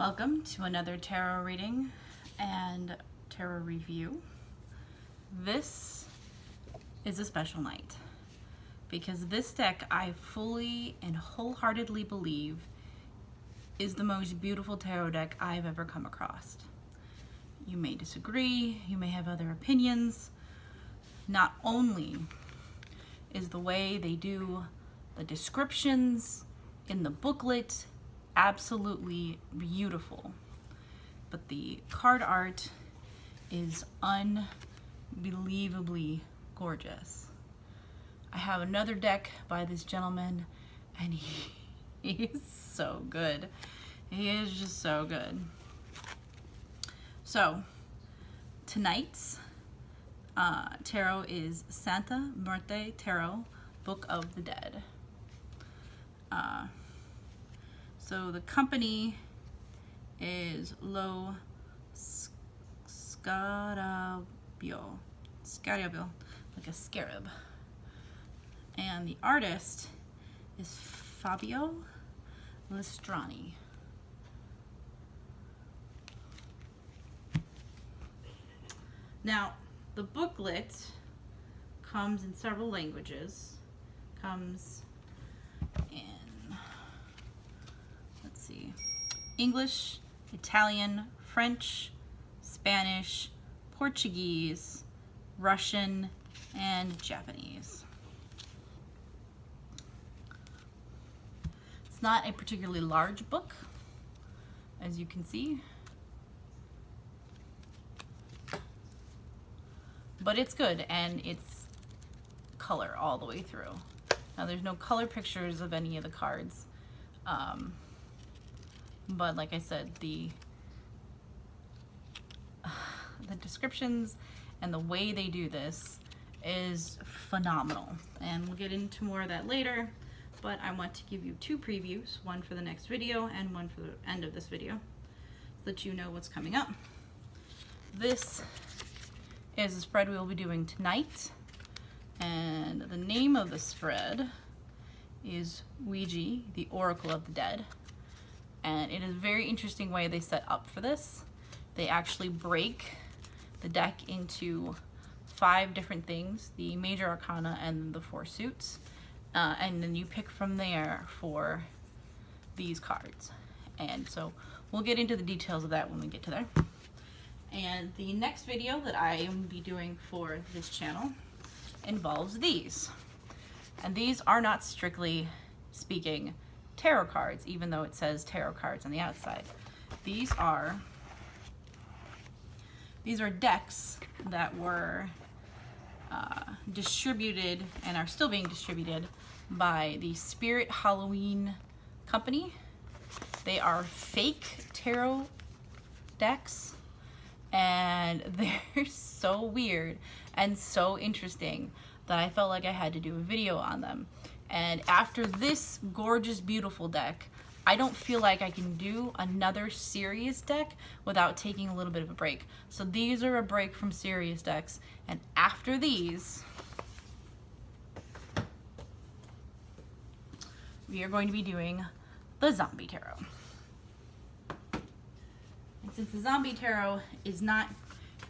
Welcome to another tarot reading and tarot review. This is a special night because this deck I fully and wholeheartedly believe is the most beautiful tarot deck I've ever come across. You may disagree, you may have other opinions. Not only is the way they do the descriptions in the booklet absolutely beautiful, but the card art is unbelievably gorgeous. I have another deck by this gentleman and he is so good. He is just so good. So tonight's tarot is Santa Muerte Tarot, Book of the Dead. So the company is Lo Scarabeo, like a scarab. And the artist is Fabio Listrani. Now, the booklet comes in several languages. Comes in, let's see, English, Italian, French, Spanish, Portuguese, Russian, and Japanese. It's not a particularly large book, as you can see, but it's good and it's color all the way through. Now there's no color pictures of any of the cards, but like I said, the descriptions and the way they do this is phenomenal, and we'll get into more of that later. But I want to give you two previews, one for the next video and one for the end of this video, so that you know what's coming up. This is the spread we will be doing tonight, and the name of the spread is Ouija, the Oracle of the Dead. And it is a very interesting way they set up for this. They actually break the deck into 5 different things, the major arcana and the 4 suits, and then you pick from there for these cards. And so we'll get into the details of that when we get to there. And the next video that I will be doing for this channel involves these. And these are not, strictly speaking, tarot cards, even though it says tarot cards on the outside. These are decks that were distributed and are still being distributed by the Spirit Halloween company. They are fake tarot decks, and they're so weird and so interesting that I felt like I had to do a video on them. And after this gorgeous, beautiful deck, I don't feel like I can do another serious deck without taking a little bit of a break. So these are a break from serious decks, and after these, we are going to be doing the Zombie Tarot. And since the Zombie Tarot is not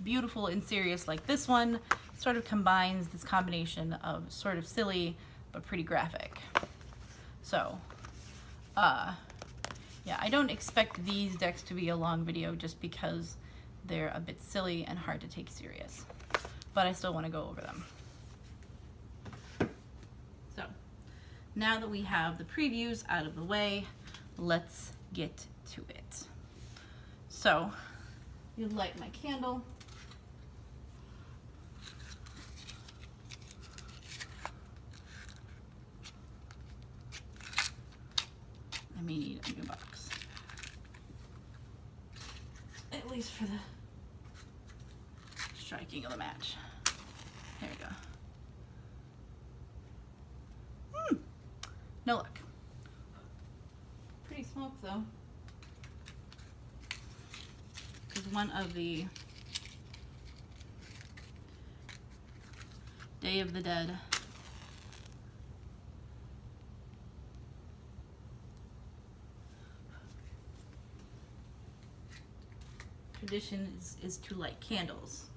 beautiful and serious like this one, it sort of combines this combination of sort of silly but pretty graphic. So, yeah, I don't expect these decks to be a long video just because they're a bit silly and hard to take serious, but I still want to go over them. So, now that we have the previews out of the way, let's get to it. So, you light my candle. I may need a new box, at least for the striking of the match. There we go. No luck. Pretty smoke though. This is one of the Day of the Dead tradition is to light candles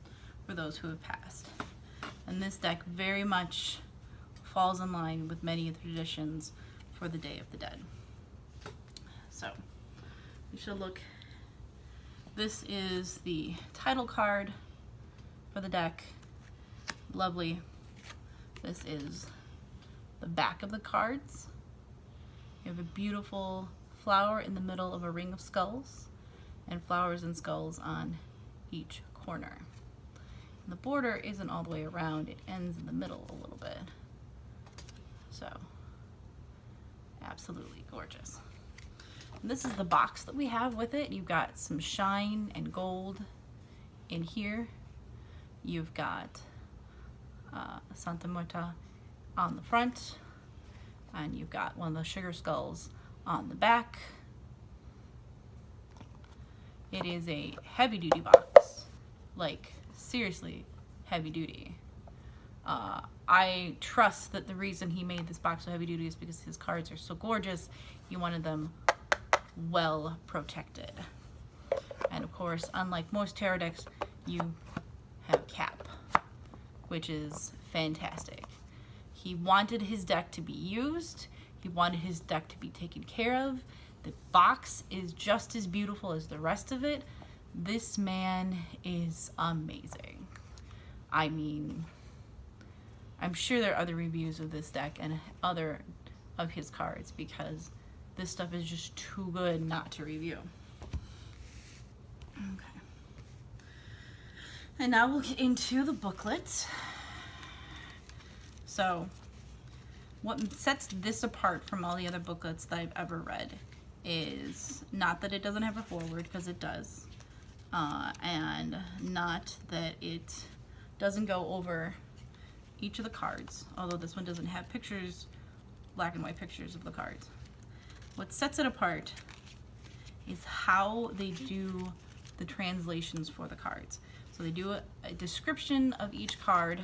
for those who have passed. And this deck very much falls in line with many of the traditions for the Day of the Dead. So we should look. This is the title card for the deck. Lovely. This is the back of the cards. You have a beautiful flower in the middle of a ring of skulls, and flowers and skulls on each corner. And the border isn't all the way around, it ends in the middle a little bit. So, absolutely gorgeous. And this is the box that we have with it. You've got some shine and gold in here. You've got Santa Muerte on the front, and you've got one of the sugar skulls on the back. It is a heavy duty box, like seriously heavy duty. I trust that the reason he made this box so heavy duty is because his cards are so gorgeous. He wanted them well protected. And of course, unlike most tarot decks, you have a cap, which is fantastic. He wanted his deck to be used. He wanted his deck to be taken care of. The box is just as beautiful as the rest of it. This man is amazing. I mean, I'm sure there are other reviews of this deck and other of his cards, because this stuff is just too good not to review. Okay. And now we'll get into the booklet. So, what sets this apart from all the other booklets that I've ever read is not that it doesn't have a foreword, because it does, and not that it doesn't go over each of the cards, although this one doesn't have pictures, black and white pictures of the cards. What sets it apart is how they do the translations for the cards. So they do a description of each card,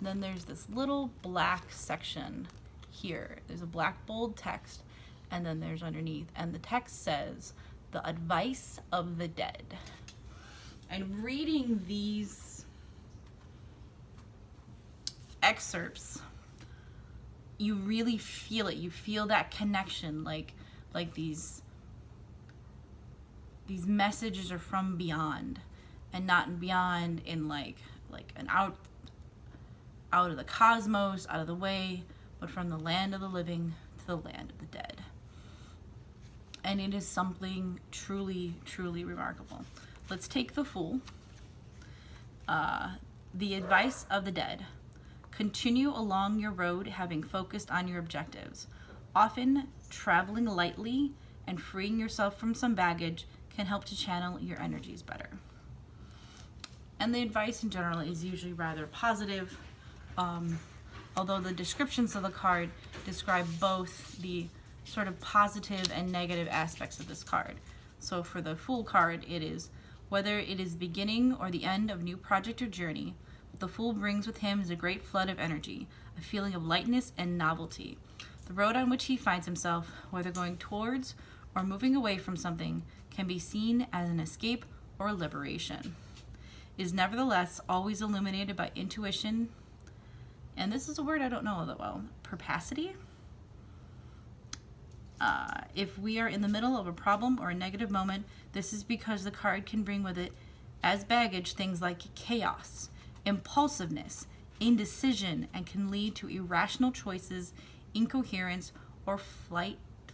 then there's this little black section here. There's a black bold text, and then there's underneath, and the text says, "The Advice of the Dead." And reading these excerpts, you really feel it. You feel that connection, like these messages are from beyond, and not beyond in like an out of the cosmos, out of the way, but from the land of the living to the land of the dead. And it is something truly, truly remarkable. Let's take the Fool. The Advice of the Dead. Continue along your road having focused on your objectives. Often, traveling lightly and freeing yourself from some baggage can help to channel your energies better. And the advice in general is usually rather positive, although the descriptions of the card describe both the sort of positive and negative aspects of this card. So for the Fool card, it is, whether it is the beginning or the end of a new project or journey, what the Fool brings with him is a great flood of energy, a feeling of lightness and novelty. The road on which he finds himself, whether going towards or moving away from something, can be seen as an escape or liberation. It is nevertheless always illuminated by intuition, and this is a word I don't know that well, perspicacity. If we are in the middle of a problem or a negative moment, this is because the card can bring with it as baggage things like chaos, impulsiveness, indecision, and can lead to irrational choices, incoherence, or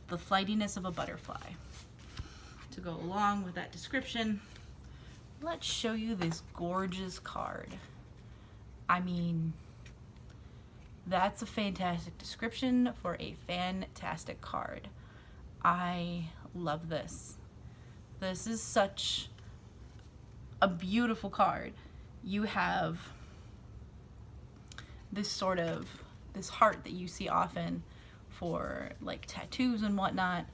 the flightiness of a butterfly. To go along with that description, let's show you this gorgeous card. I mean, that's a fantastic description for a fantastic card. I love this. This is such a beautiful card. You have this sort of, this heart that you see often for like tattoos and whatnot,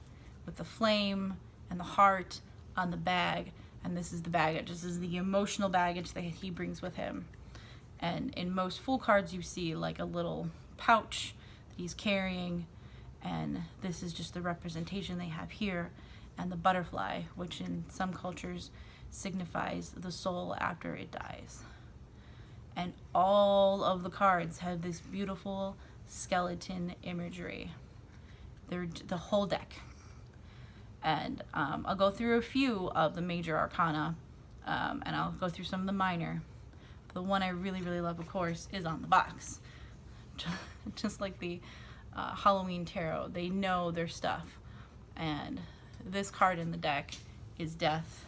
with the flame and the heart on the bag. And this is the baggage. This is the emotional baggage that he brings with him. And in most Fool cards, you see like a little pouch that he's carrying, and this is just the representation they have here. And the butterfly, which in some cultures signifies the soul after it dies. And all of the cards have this beautiful skeleton imagery. They're the whole deck. And I'll go through a few of the major arcana, and I'll go through some of the minor. But the one I really, really love, of course, is on the box. Just like the Halloween tarot, they know their stuff. And this card in the deck is Death,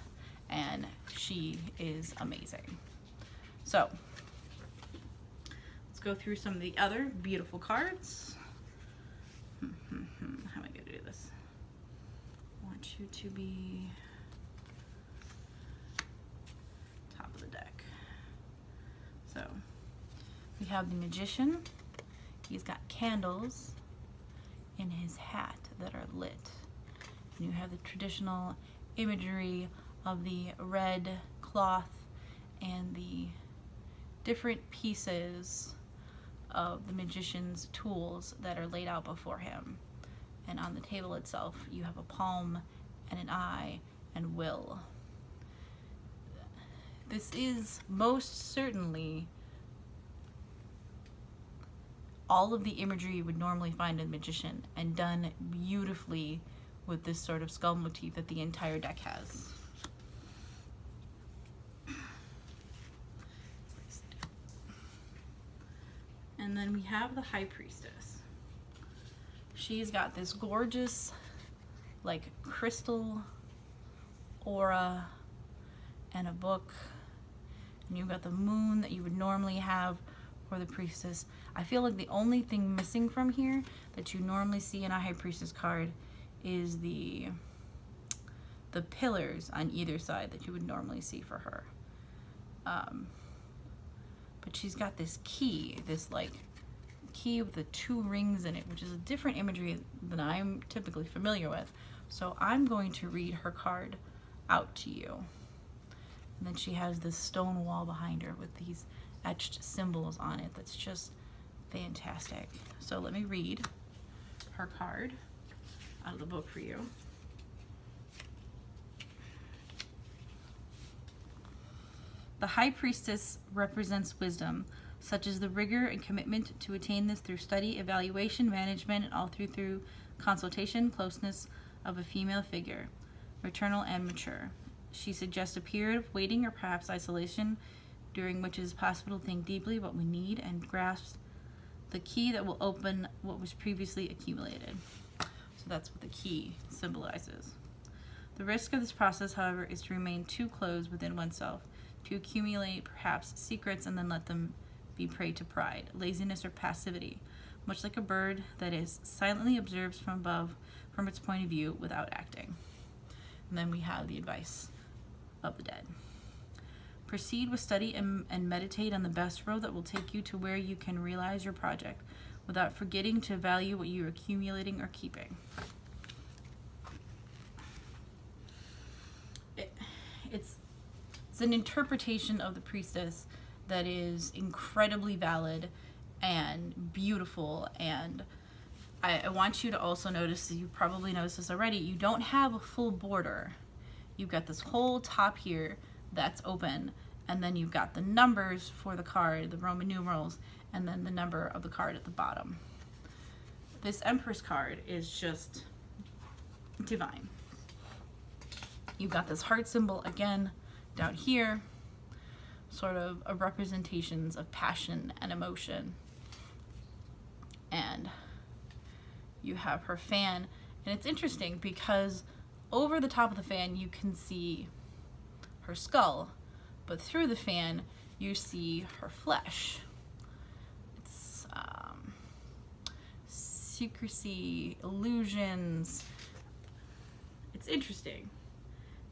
and she is amazing. So let's go through some of the other beautiful cards. How am I going to do this? I want you to be top of the deck. So we have the Magician. He's got candles in his hat that are lit. And you have the traditional imagery of the red cloth and the different pieces of the magician's tools that are laid out before him. And on the table itself, you have a palm and an eye and will. This is most certainly all of the imagery you would normally find in Magician, and done beautifully with this sort of skull motif that the entire deck has. And then we have the High Priestess. She's got this gorgeous, like, crystal aura and a book. And you've got the moon that you would normally have for the Priestess. I feel like the only thing missing from here that you normally see in a High Priestess card is the pillars on either side that you would normally see for her. But she's got this key, this like key with the 2 rings in it, which is a different imagery than I'm typically familiar with. So I'm going to read her card out to you. And then she has this stone wall behind her with these etched symbols on it that's just fantastic. So let me read her card out of the book for you. The High Priestess represents wisdom, such as the rigor and commitment to attain this through study, evaluation, management, and all through consultation, closeness of a female figure, maternal and mature. She suggests a period of waiting or perhaps isolation, during which it is possible to think deeply what we need and grasp the key that will open what was previously accumulated. So that's what the key symbolizes. The risk of this process, however, is to remain too closed within oneself, to accumulate perhaps secrets and then let them be prey to pride, laziness, or passivity, much like a bird that is silently observes from above from its point of view without acting. And then we have the advice of the dead. Proceed with study and meditate on the best road that will take you to where you can realize your project without forgetting to value what you're accumulating or keeping. It's an interpretation of the Priestess that is incredibly valid and beautiful, and I want you to also notice, you probably noticed this already, you don't have a full border. You've got this whole top here that's open, and then you've got the numbers for the card, the Roman numerals, and then the number of the card at the bottom. This Empress card is just divine. You've got this heart symbol again down here, sort of a representations of passion and emotion. And you have her fan, and it's interesting because over the top of the fan you can see her skull, but through the fan you see her flesh. It's secrecy, illusions. It's interesting.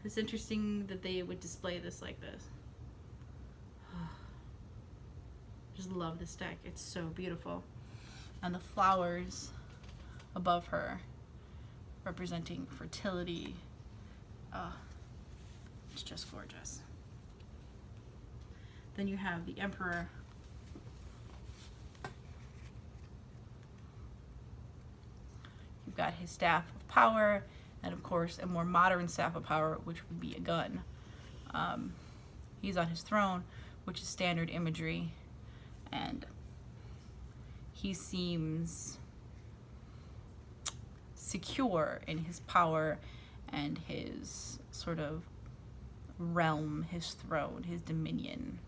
It's interesting that they would display this like this. Just love this deck. It's so beautiful. And the flowers above her representing fertility. It's just gorgeous. Then you have the Emperor. You've got his staff of power, and of course a more modern staff of power, which would be a gun. He's on his throne, which is standard imagery, and he seems secure in his power and his sort of realm, his throne, his dominion.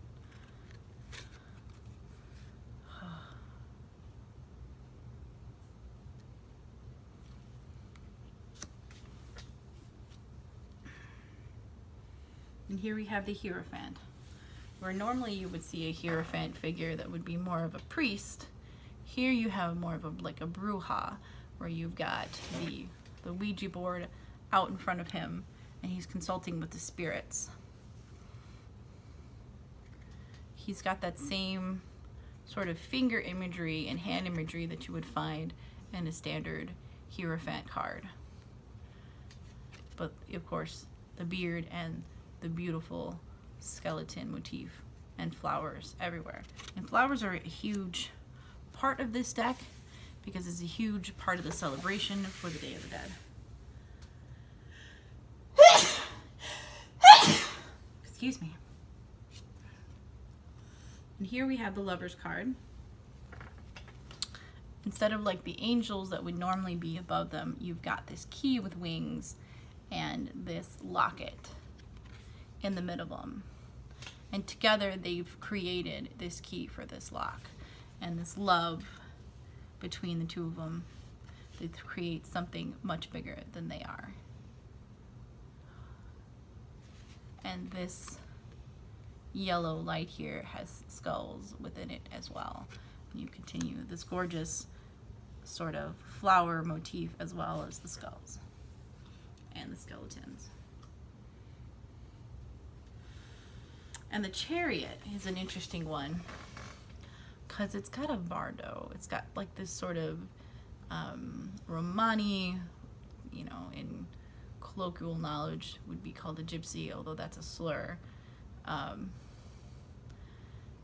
And here we have the Hierophant, where normally you would see a Hierophant figure that would be more of a priest. Here you have more of a, like a bruja, where you've got the Ouija board out in front of him, and he's consulting with the spirits. He's got that same sort of finger imagery and hand imagery that you would find in a standard Hierophant card. But of course, the beard and the beautiful skeleton motif and flowers everywhere. And flowers are a huge part of this deck because it's a huge part of the celebration for the Day of the Dead. Excuse me. And here we have the Lover's card. Instead of like the angels that would normally be above them, you've got this key with wings and this locket in the middle of them. And together they've created this key for this lock. And this love between the two of them, they create something much bigger than they are. And this yellow light here has skulls within it as well. And you continue this gorgeous sort of flower motif as well as the skulls and the skeletons. And the Chariot is an interesting one because it's got a bardo. It's got like this sort of Romani, you know, in colloquial knowledge would be called a gypsy, although that's a slur.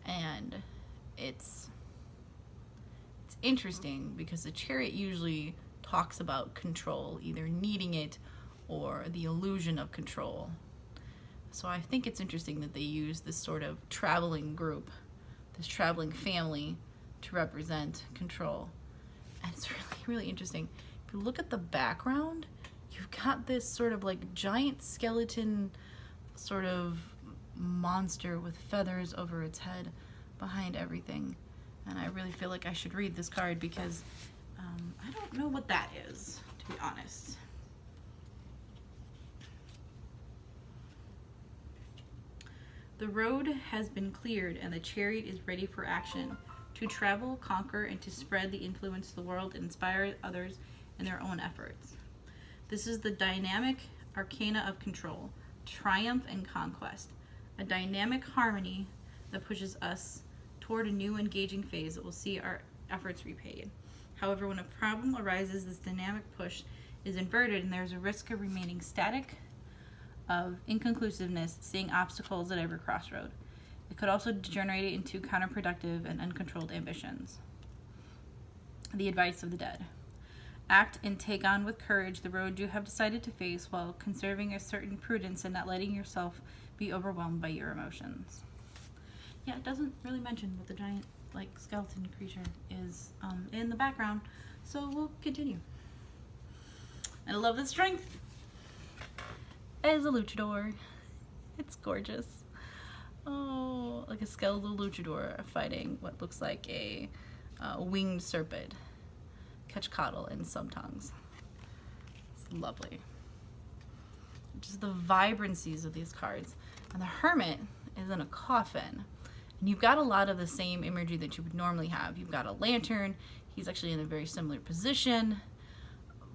And it's interesting because the Chariot usually talks about control, either needing it or the illusion of control. So I think it's interesting that they use this sort of traveling group, this traveling family, to represent control. And it's really, really interesting. If you look at the background, you've got this sort of like giant skeleton sort of monster with feathers over its head behind everything. And I really feel like I should read this card because I don't know what that is, to be honest. The road has been cleared and the Chariot is ready for action, to travel, conquer, and to spread the influence of the world and inspire others in their own efforts. This is the dynamic arcana of control, triumph and conquest, a dynamic harmony that pushes us toward a new engaging phase that will see our efforts repaid. However, when a problem arises, this dynamic push is inverted and there's a risk of remaining static, of inconclusiveness, seeing obstacles at every crossroad. It could also degenerate into counterproductive and uncontrolled ambitions. The advice of the dead. Act and take on with courage the road you have decided to face while conserving a certain prudence and not letting yourself be overwhelmed by your emotions. Yeah, it doesn't really mention what the giant like skeleton creature is in the background, so we'll continue. And I love the strength. As a luchador. It's gorgeous. Oh, like a skeletal luchador fighting what looks like a winged serpent. Quetzalcoatl in some tongues. It's lovely. Just the vibrancies of these cards. And the Hermit is in a coffin. And you've got a lot of the same imagery that you would normally have. You've got a lantern. He's actually in a very similar position.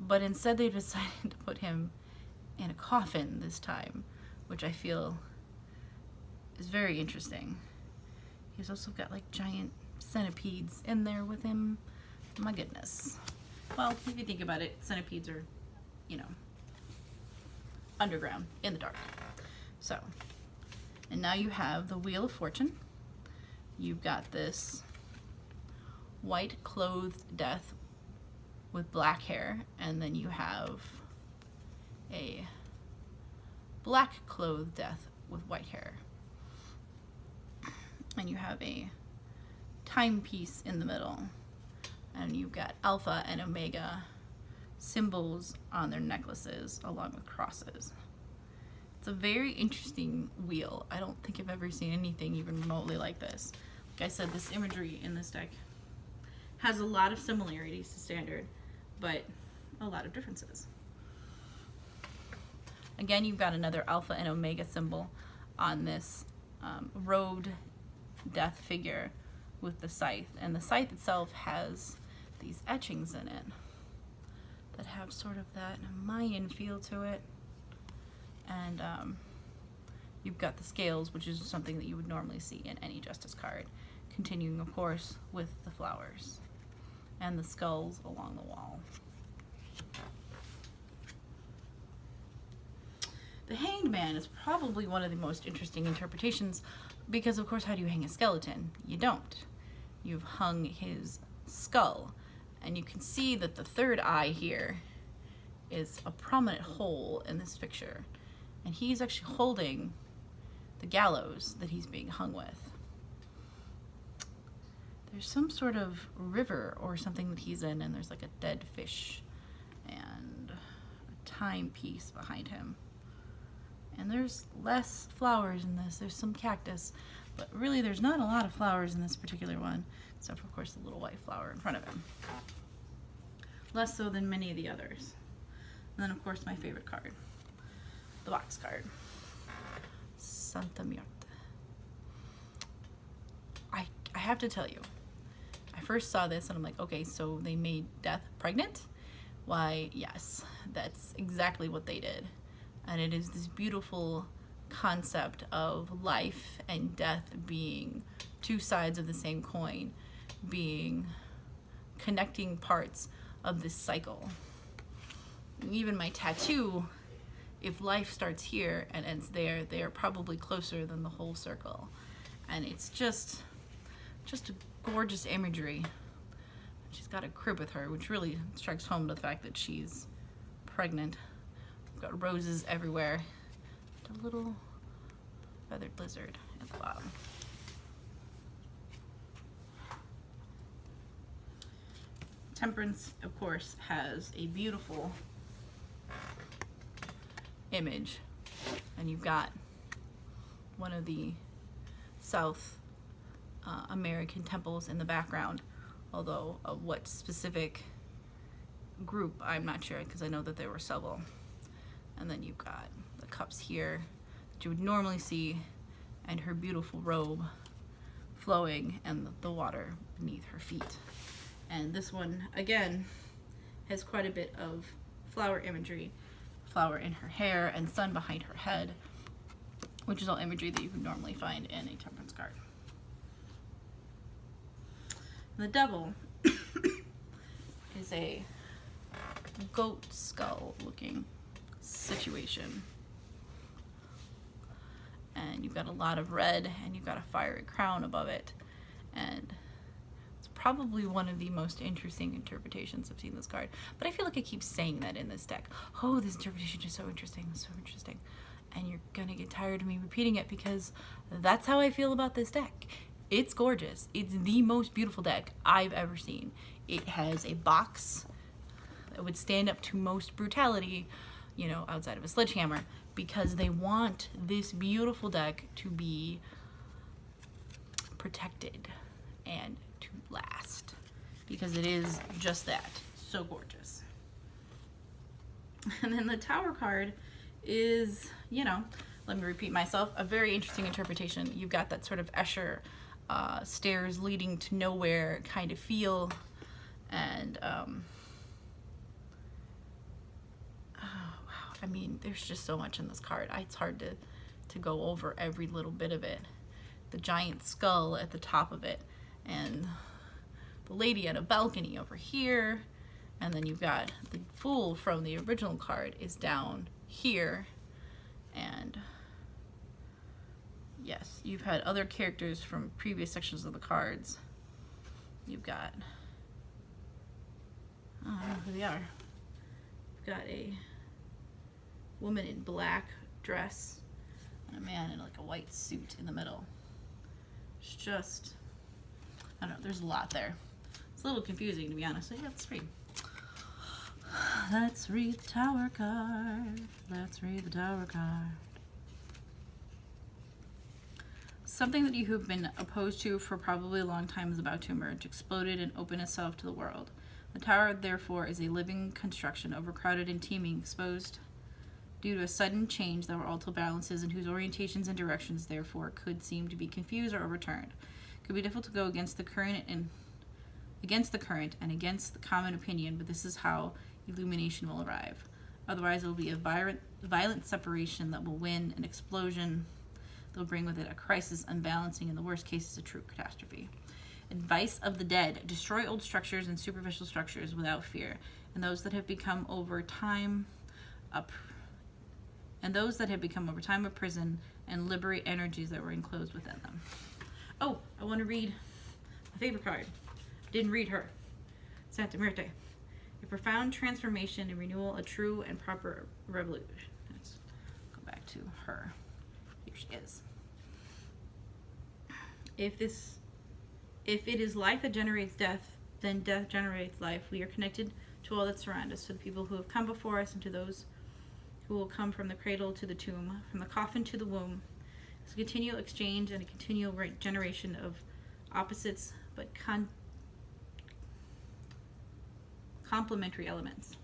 But instead they decided to put him in a coffin this time, which I feel is very interesting. He's also got like giant centipedes in there with him. My goodness. Well, if you think about it, centipedes are, you know, underground, in the dark. So, and now you have the Wheel of Fortune. You've got this white clothed death with black hair, and then you have a black clothed death with white hair. And you have a timepiece in the middle. And you've got Alpha and Omega symbols on their necklaces along with crosses. It's a very interesting wheel. I don't think I've ever seen anything even remotely like this. Like I said, this imagery in this deck has a lot of similarities to standard, but a lot of differences. Again, you've got another Alpha and Omega symbol on this robed death figure with the scythe. And the scythe itself has these etchings in it that have sort of that Mayan feel to it. And you've got the scales, which is something that you would normally see in any Justice card. Continuing, of course, with the flowers and the skulls along the wall. The Hanged Man is probably one of the most interesting interpretations because, of course, how do you hang a skeleton? You don't. You've hung his skull, and you can see that the third eye here is a prominent hole in this picture, and he's actually holding the gallows that he's being hung with. There's some sort of river or something that he's in, and there's like a dead fish and a timepiece behind him. And there's less flowers in this. There's some cactus, but really there's not a lot of flowers in this particular one, except for, of course, the little white flower in front of him. Less so than many of the others. And then, of course, my favorite card, the box card, Santa Muerte. I have to tell you, I first saw this and I'm like, okay, so they made death pregnant? Why, yes, that's exactly what they did. And it is this beautiful concept of life and death being two sides of the same coin, being connecting parts of this cycle. Even my tattoo, if life starts here and ends there, they are probably closer than the whole circle. And it's just a gorgeous imagery. She's got a crib with her, which really strikes home to the fact that she's pregnant. Got roses everywhere. And a little feathered lizard at the bottom. Temperance, of course, has a beautiful image, and you've got one of the South American temples in the background, although of what specific group I'm not sure, because I know that there were several. And then you've got the cups here that you would normally see, and her beautiful robe flowing, and the water beneath her feet. And this one, again, has quite a bit of flower imagery. Flower in her hair and sun behind her head, which is all imagery that you would normally find in a temperance card. And the devil is a goat skull looking situation. And you've got a lot of red, and you've got a fiery crown above it. And it's probably one of the most interesting interpretations I've seen this card. But I feel like I keep saying that in this deck. Oh, this interpretation is so interesting, so interesting. And you're gonna get tired of me repeating it because that's how I feel about this deck. It's gorgeous. It's the most beautiful deck I've ever seen. It has a box that would stand up to most brutality, you know, outside of a sledgehammer, because they want this beautiful deck to be protected and to last, because it is just that, so gorgeous. And then the Tower card is, you know, let me repeat myself, a very interesting interpretation. You've got that sort of Escher stairs leading to nowhere kind of feel, and I mean, there's just so much in this card. It's hard to go over every little bit of it. The giant skull at the top of it, and the lady at a balcony over here, and then you've got the Fool from the original card is down here, and yes, you've had other characters from previous sections of the cards. You've got, I don't know who they are. You've got a woman in black dress and a man in like a white suit in the middle. It's just, I don't know, there's a lot there. It's a little confusing, to be honest. So yeah, let's read. Let's read the Tower card. Let's read the Tower card. Something that you have been opposed to for probably a long time is about to emerge, exploded, and open itself to the world. The Tower, therefore, is a living construction, overcrowded and teeming, exposed due to a sudden change that will alter balances and whose orientations and directions, therefore, could seem to be confused or overturned. It could be difficult to go against the current and against the common opinion, but this is how illumination will arrive. Otherwise, it will be a violent separation that will win, an explosion that will bring with it a crisis, unbalancing, in the worst cases, a true catastrophe. Advice of the dead: destroy old structures and superficial structures without fear, and those that have become over time a prison, and liberate energies that were enclosed within them. Oh, I want to read my favorite card. Didn't read her. Santa Muerte. A profound transformation and renewal, a true and proper revolution. Let's go back to her. Here she is. If it is life that generates death, then death generates life. We are connected to all that surround us, to the people who have come before us and to those who will come from the cradle to the tomb, from the coffin to the womb. It's a continual exchange and a continual generation of opposites but complementary elements.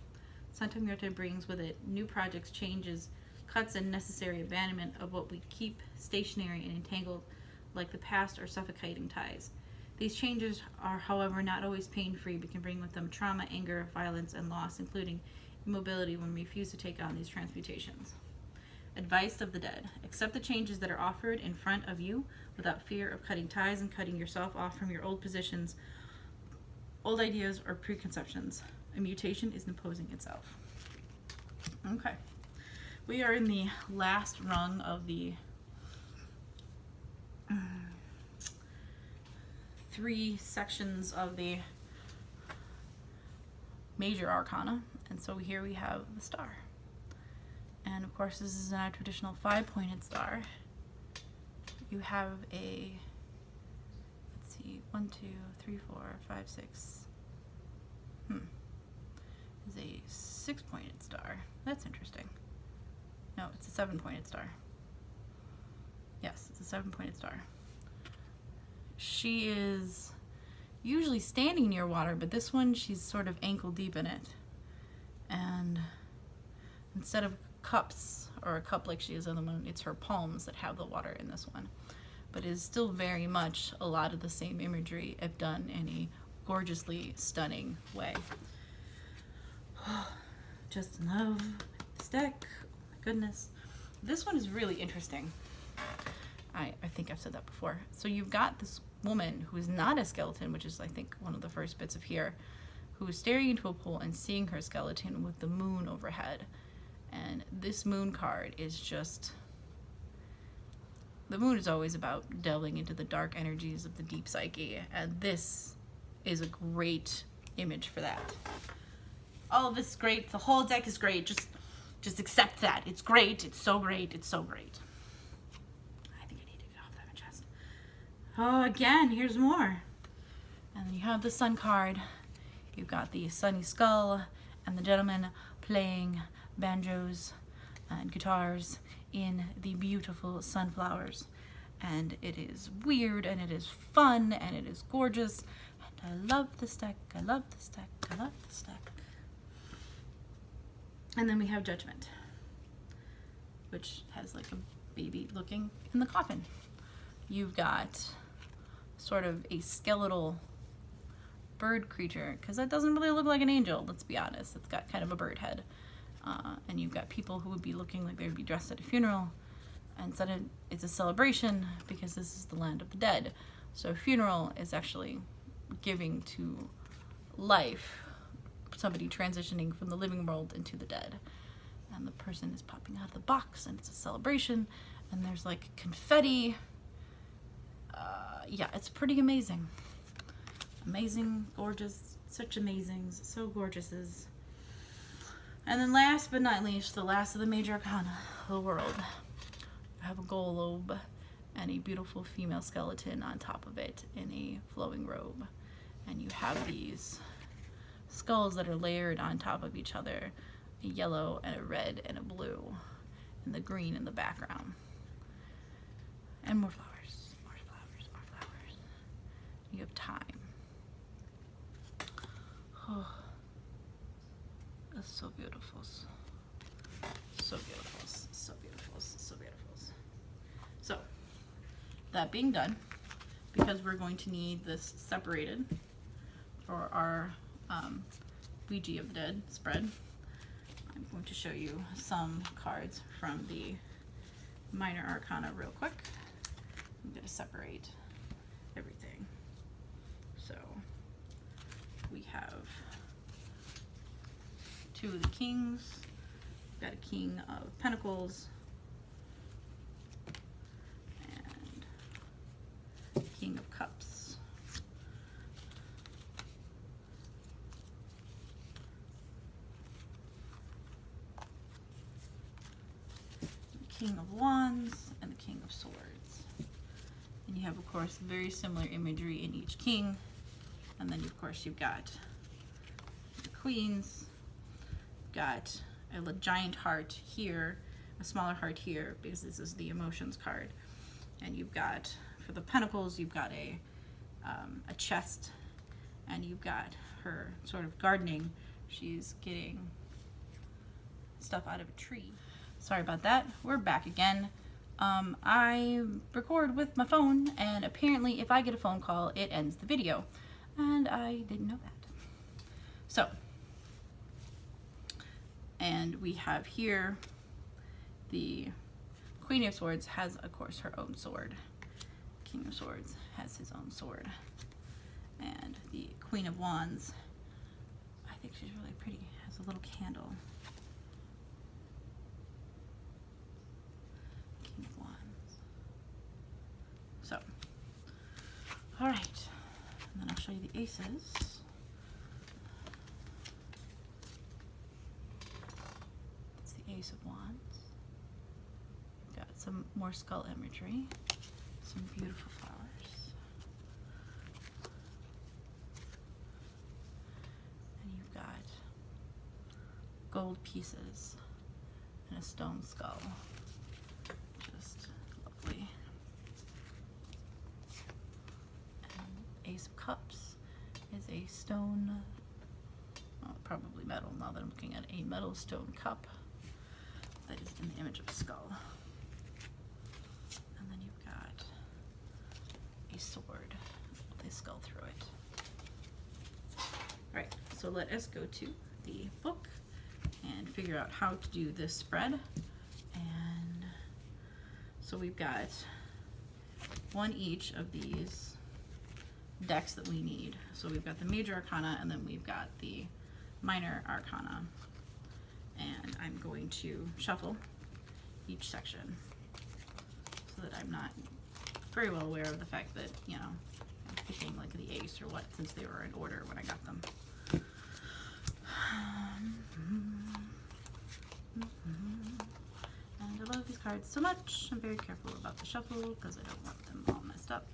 Santa Muerte brings with it new projects, changes, cuts, and necessary abandonment of what we keep stationary and entangled like the past or suffocating ties. These changes are, however, not always pain-free, but can bring with them trauma, anger, violence, and loss, including immobility when we refuse to take on these transmutations. Advice of the dead: accept the changes that are offered in front of you without fear of cutting ties and cutting yourself off from your old positions, old ideas, or preconceptions. A mutation is imposing itself. Okay. We are in the last rung of the 3 sections of the major arcana, and so here we have the star, and of course this is not a traditional 5-pointed star. You have a, let's see, 1, 2, 3, 4, 5, 6. Is a 6-pointed star. That's interesting. No, it's a 7-pointed star. Yes, it's a 7-pointed star. She is usually standing near water, but this one she's sort of ankle deep in it. And instead of cups or a cup like she is in the one, it's her palms that have the water in this one. But it is still very much a lot of the same imagery, if done in a gorgeously stunning way. Just love this deck. Oh my goodness. This one is really interesting. I think I've said that before. So you've got this woman who is not a skeleton, which is I think one of the first bits of here, who is staring into a pool and seeing her skeleton with the moon overhead. And this moon card is just, the moon is always about delving into the dark energies of the deep psyche, and this is a great image for that. All of this is great. The whole deck is great. Just accept that. It's great. It's so great. It's so great. I think I need to get off that my chest. Oh, again, here's more. And then you have the sun card. You've got the sunny skull and the gentleman playing banjos and guitars in the beautiful sunflowers. And it is weird, and it is fun, and it is gorgeous. And I love this deck. I love this deck. I love this deck. And then we have Judgment, which has like a baby looking in the coffin. You've got sort of a skeletal bird creature, because that doesn't really look like an angel, let's be honest. It's got kind of a bird head. And you've got people who would be looking like they would be dressed at a funeral. And so it's a celebration because this is the land of the dead. So a funeral is actually giving to life somebody transitioning from the living world into the dead. And the person is popping out of the box, and it's a celebration, and there's like confetti. Yeah, it's pretty amazing. Amazing, gorgeous, such amazings, so gorgeouses. And then last but not least, the last of the major arcana, the world. have a globe and a beautiful female skeleton on top of it in a flowing robe. And you have these skulls that are layered on top of each other, a yellow and a red and a blue, and the green in the background. And more flowers, more flowers, more flowers. You have time. Oh, that's so beautiful. So beautiful, so beautiful, so beautiful. So, that being done, because we're going to need this separated for our Ouija of the Dead spread, I'm going to show you some cards from the Minor Arcana real quick. I'm going to separate everything. So, we have two of the kings. We've got a King of Pentacles and King of Cups. The King of Wands and the King of Swords. And you have, of course, very similar imagery in each king. And then, of course, you've got the queens, got a giant heart here, a smaller heart here, because this is the emotions card. And you've got, for the pentacles, you've got a chest, and you've got her sort of gardening. She's getting stuff out of a tree. Sorry about that. We're back again. I record with my phone, and apparently if I get a phone call, it ends the video. And I didn't know that. So, and we have here the Queen of Swords has, of course, her own sword. King of Swords has his own sword. And the Queen of Wands, I think she's really pretty, has a little candle. King of Wands. So, all right. And then I'll show you the aces. It's the Ace of Wands. Got some more skull imagery, some beautiful flowers. And you've got gold pieces and a stone skull. Just lovely. Ace of Cups is a stone, well, probably metal now that I'm looking at a metal stone cup that is in the image of a skull. And then you've got a sword with a skull through it. Alright, so let us go to the book and figure out how to do this spread. And so we've got one each of these decks that we need. So we've got the Major Arcana, and then we've got the Minor Arcana. And I'm going to shuffle each section so that I'm not very well aware of the fact that, you know, I'm picking like the ace or what, since they were in order when I got them. And I love these cards so much. I'm very careful about the shuffle because I don't want them all messed up.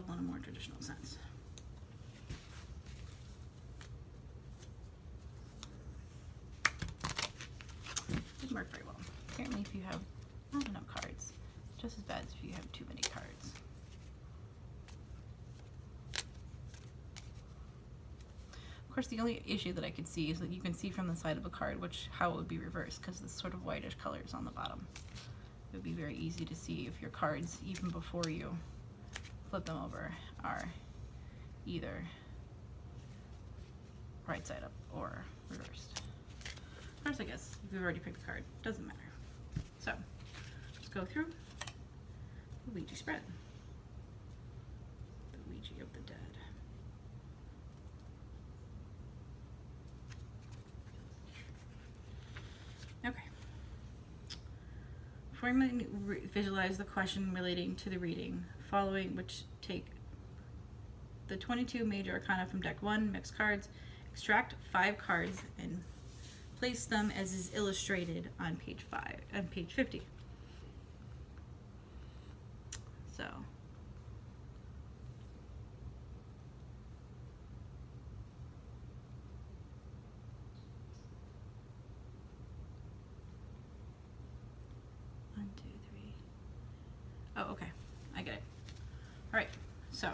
In a more traditional sense. Didn't work very well. Apparently if you have not enough cards, it's just as bad as if you have too many cards. Of course, the only issue that I could see is that you can see from the side of a card how it would be reversed, because this sort of whitish color is on the bottom. It would be very easy to see if your cards, even before you flip them over, are either right side up or reversed. Of course, I guess if you've already picked a card, doesn't matter. So let's go through the Ouija spread. The Ouija of the dead. Okay. Formally visualize the question relating to the reading, following which take the 22 major arcana from deck 1, mix cards, extract 5 cards, and place them as is illustrated on page 50. So one, two, three. Oh, okay. I get it. All right. So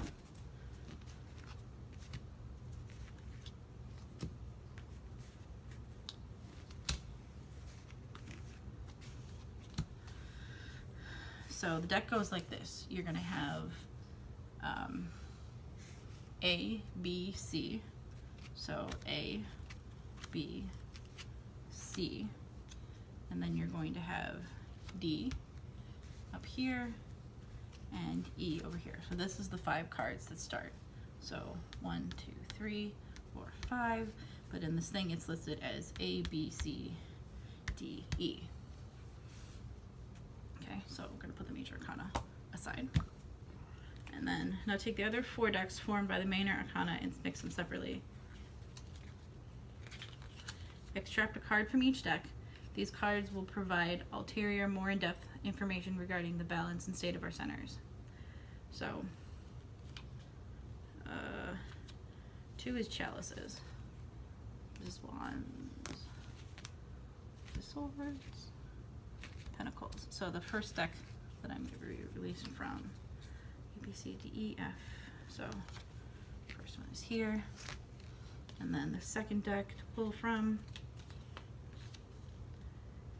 the deck goes like this. You're going to have A, B, C. So A, B, C. And then you're going to have D up here and E over here. So this is the 5 cards that start. So 1, 2, 3, 4, 5. But in this thing, it's listed as A, B, C, D, E. Okay, so we're going to put the major arcana aside. And then now take the other 4 decks formed by the main arcana and mix them separately. Extract a card from each deck. These cards will provide ulterior, more in-depth information regarding the balance and state of our centers. So, 2 is chalices. This is wands. This is swords. Pentacles. So the first deck that I'm going to be releasing from, A, B, C, D, E, F. So first one is here, and then the second deck to pull from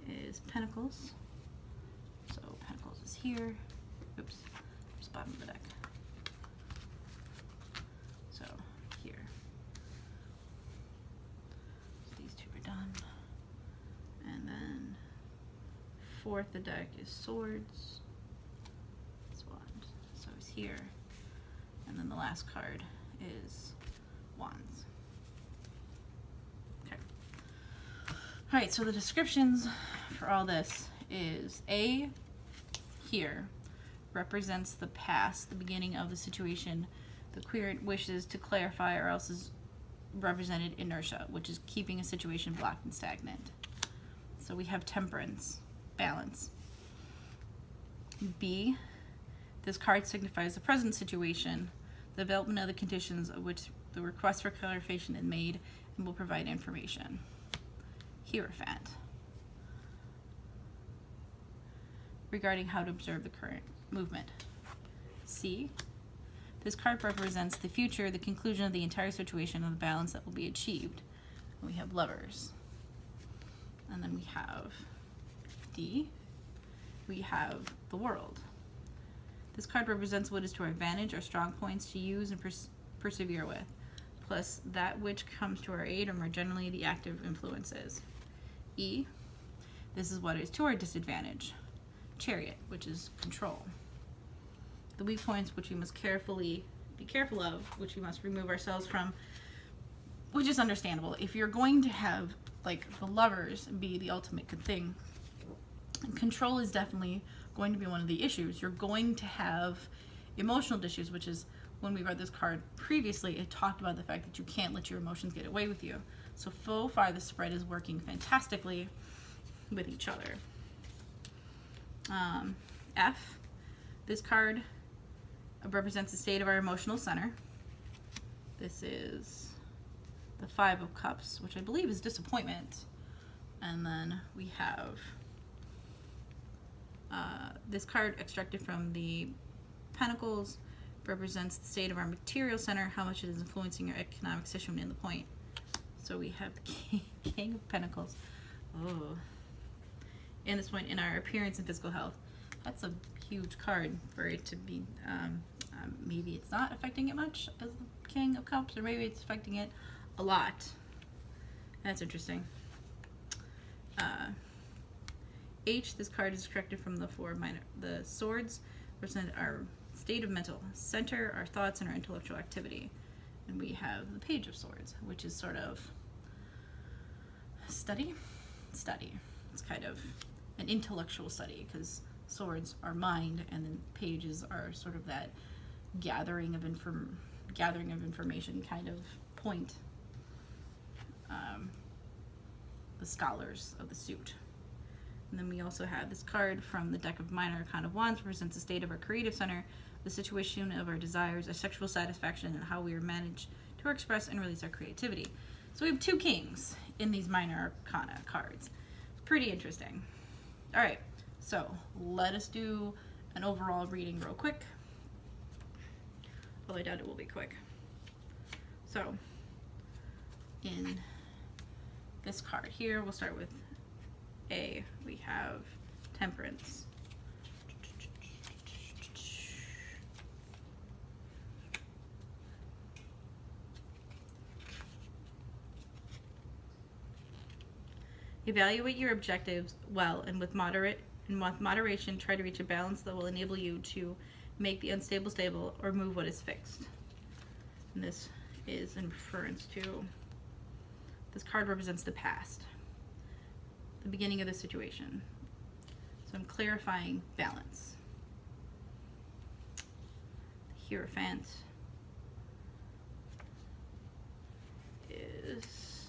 is Pentacles. So Pentacles is here. Oops, there's the bottom of the deck. So here. So these 2 are done, and then fourth the deck is swords. It's wands. So it's here. And then the last card is wands. Okay. Alright, so the descriptions for all this is A here represents the past, the beginning of the situation. The querent wishes to clarify, or else is represented inertia, which is keeping a situation blocked and stagnant. So we have temperance. Balance. B, this card signifies the present situation, the development of the conditions of which the request for clarification is made, and will provide information. Hierophant, regarding how to observe the current movement. C, this card represents the future, the conclusion of the entire situation, and the balance that will be achieved. And we have Lovers. And then we have D, we have the World. This card represents what is to our advantage, our strong points to use and persevere with, plus that which comes to our aid, or more generally the active influences. E, this is what is to our disadvantage. Chariot, which is control. The weak points, which we must carefully be careful of, which we must remove ourselves from, which is understandable. If you're going to have like the Lovers be the ultimate good thing, control is definitely going to be one of the issues. You're going to have emotional issues, which is when we read this card previously, it talked about the fact that you can't let your emotions get away with you. So far, the spread is working fantastically with each other. F, this card represents the state of our emotional center. This is the 5 of Cups, which I believe is disappointment. And then we have this card extracted from the Pentacles, represents the state of our material center, how much it is influencing our economic situation in the point. So we have the King of Pentacles. Oh. And this point in our appearance and physical health. That's a huge card for it to be, maybe it's not affecting it much as the King of Cups, or maybe it's affecting it a lot. That's interesting. H, this card is extracted from the the swords represent our state of mental center, our thoughts, and our intellectual activity. And we have the Page of Swords, which is sort of study. It's kind of an intellectual study because swords are mind, and then pages are sort of that gathering of information kind of point. The scholars of the suit. And then we also have this card from the deck of Minor Arcana of Wands, represents the state of our creative center, the situation of our desires, our sexual satisfaction, and how we are managed to express and release our creativity. So we have 2 kings in these Minor Arcana cards. Pretty interesting. All right, so let us do an overall reading real quick. Although I doubt it will be quick. So in this card here, we'll start with A. We have Temperance. Evaluate your objectives well, and with moderation, try to reach a balance that will enable you to make the unstable stable or move what is fixed. And this is in reference to, this card represents the past, the beginning of the situation. So I'm clarifying balance. The Hierophant is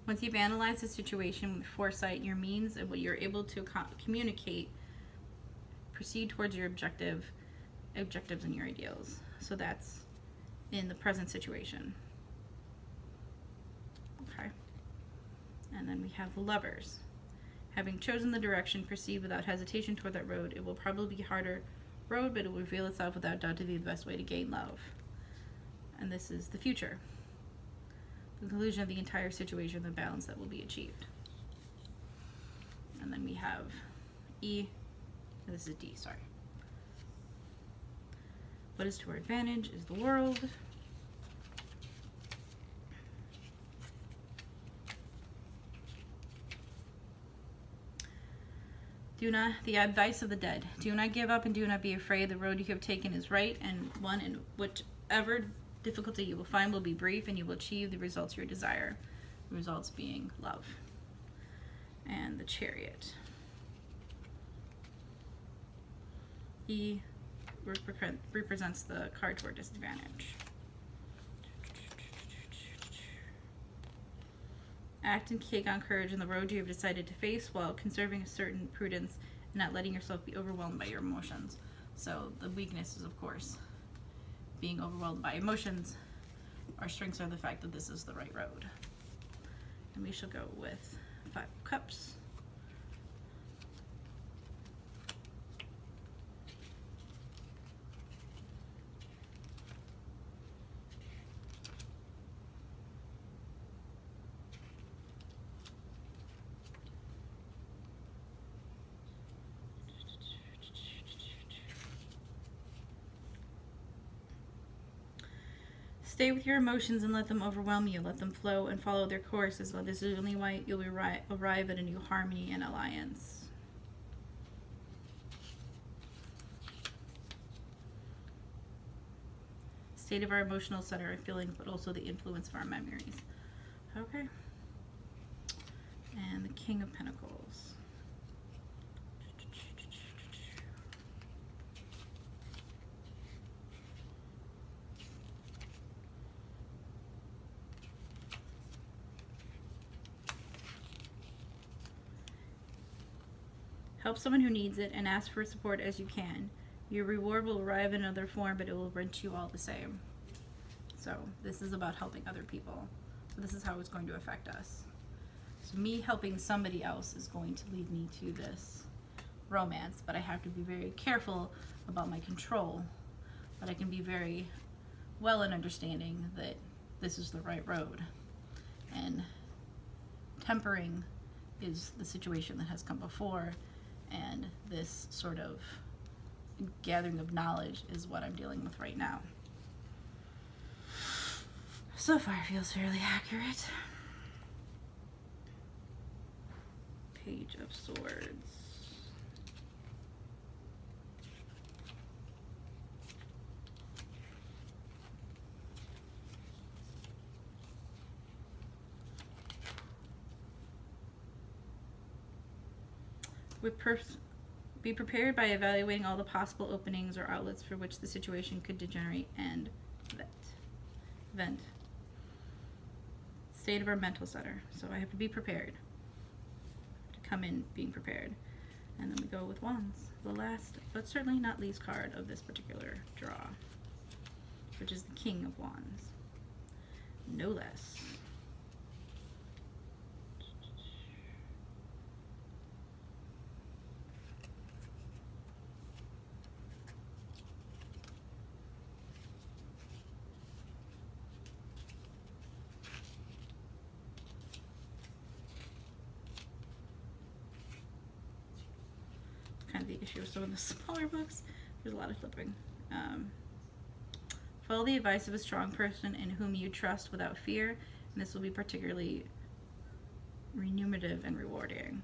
once you've analyzed the situation with foresight, your means, and what you're able to communicate, proceed towards your objectives and your ideals. So that's in the present situation. Okay. And then we have the Lovers. Having chosen the direction, proceed without hesitation toward that road. It will probably be a harder road, but it will reveal itself without doubt to be the best way to gain love. And this is the future. The conclusion of the entire situation, the balance that will be achieved. And then we have E. This is D, sorry. What is to our advantage is the World. The advice of the dead. Do not give up and do not be afraid. The road you have taken is right, and one in whichever difficulty you will find will be brief, and you will achieve the results you desire. The results being love. And the Chariot. E represents the card toward disadvantage. Act and take on courage in the road you have decided to face while conserving a certain prudence and not letting yourself be overwhelmed by your emotions. So the weakness is, of course, being overwhelmed by emotions. Our strengths are the fact that this is the right road. And we shall go with 5 of Cups. Stay with your emotions and let them overwhelm you. Let them flow and follow their course, as well. This is the only way you'll arrive at a new harmony and alliance. State of our emotional center, our feelings, but also the influence of our memories. Okay. And the King of Pentacles. Help someone who needs it and ask for support as you can. Your reward will arrive in another form, but it will reach you all the same. So this is about helping other people. So this is how it's going to affect us. So me helping somebody else is going to lead me to this romance, but I have to be very careful about my control. But I can be very well in understanding that this is the right road. And tempering is the situation that has come before, and this sort of gathering of knowledge is what I'm dealing with right now. So far feels fairly accurate. Page of Swords. Be prepared by evaluating all the possible openings or outlets for which the situation could degenerate and vent. State of our mental center. So I have to be prepared. To come in being prepared. And then we go with Wands. The last, but certainly not least card of this particular draw, which is the King of Wands. No less. Kind of the issue with some of the smaller books. There's a lot of flipping. Follow the advice of a strong person in whom you trust without fear, and this will be particularly remunerative and rewarding.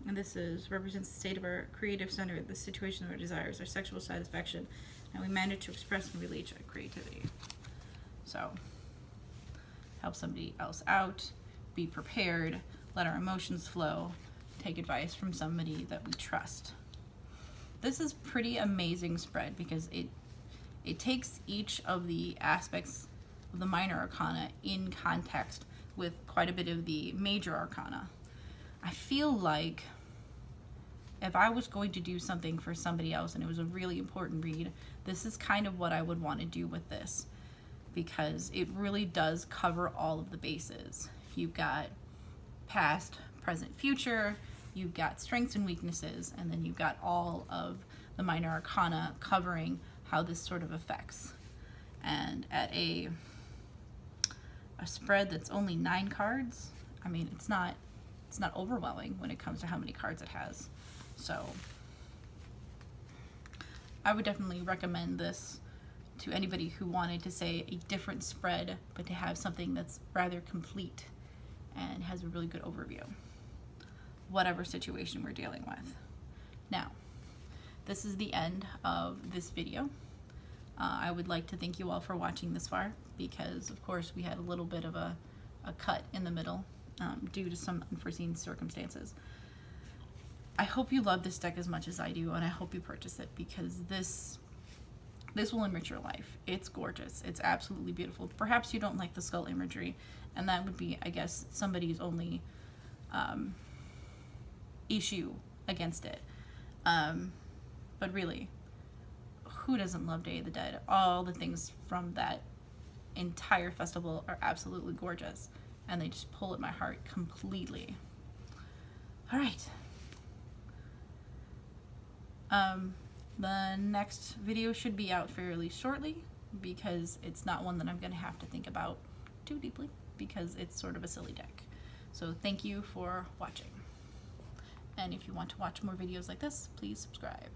And this represents the state of our creative center, the situation of our desires, our sexual satisfaction, and we manage to express and release our creativity. So, help somebody else out, be prepared, let our emotions flow, take advice from somebody that we trust. This is pretty amazing spread because it takes each of the aspects of the minor arcana in context with quite a bit of the major arcana. I feel like if I was going to do something for somebody else and it was a really important read, this is kind of what I would want to do with this, because it really does cover all of the bases. You've got past, present, future, you've got strengths and weaknesses, and then you've got all of the minor arcana covering how this sort of affects. And at a spread that's only 9 cards, I mean, it's not overwhelming when it comes to how many cards it has. So I would definitely recommend this to anybody who wanted to say a different spread, but to have something that's rather complete and has a really good overview, whatever situation we're dealing with. Now, this is the end of this video. I would like to thank you all for watching this far, because of course we had a little bit of a cut in the middle due to some unforeseen circumstances. I hope you love this deck as much as I do, and I hope you purchase it, because this will enrich your life. It's gorgeous. It's absolutely beautiful. Perhaps you don't like the skull imagery, and that would be, I guess, somebody's only issue against it. But really, who doesn't love Day of the Dead? All the things from that entire festival are absolutely gorgeous, and they just pull at my heart completely. All right. The next video should be out fairly shortly, because it's not one that I'm going to have to think about too deeply, because it's sort of a silly deck. So thank you for watching. And if you want to watch more videos like this, please subscribe.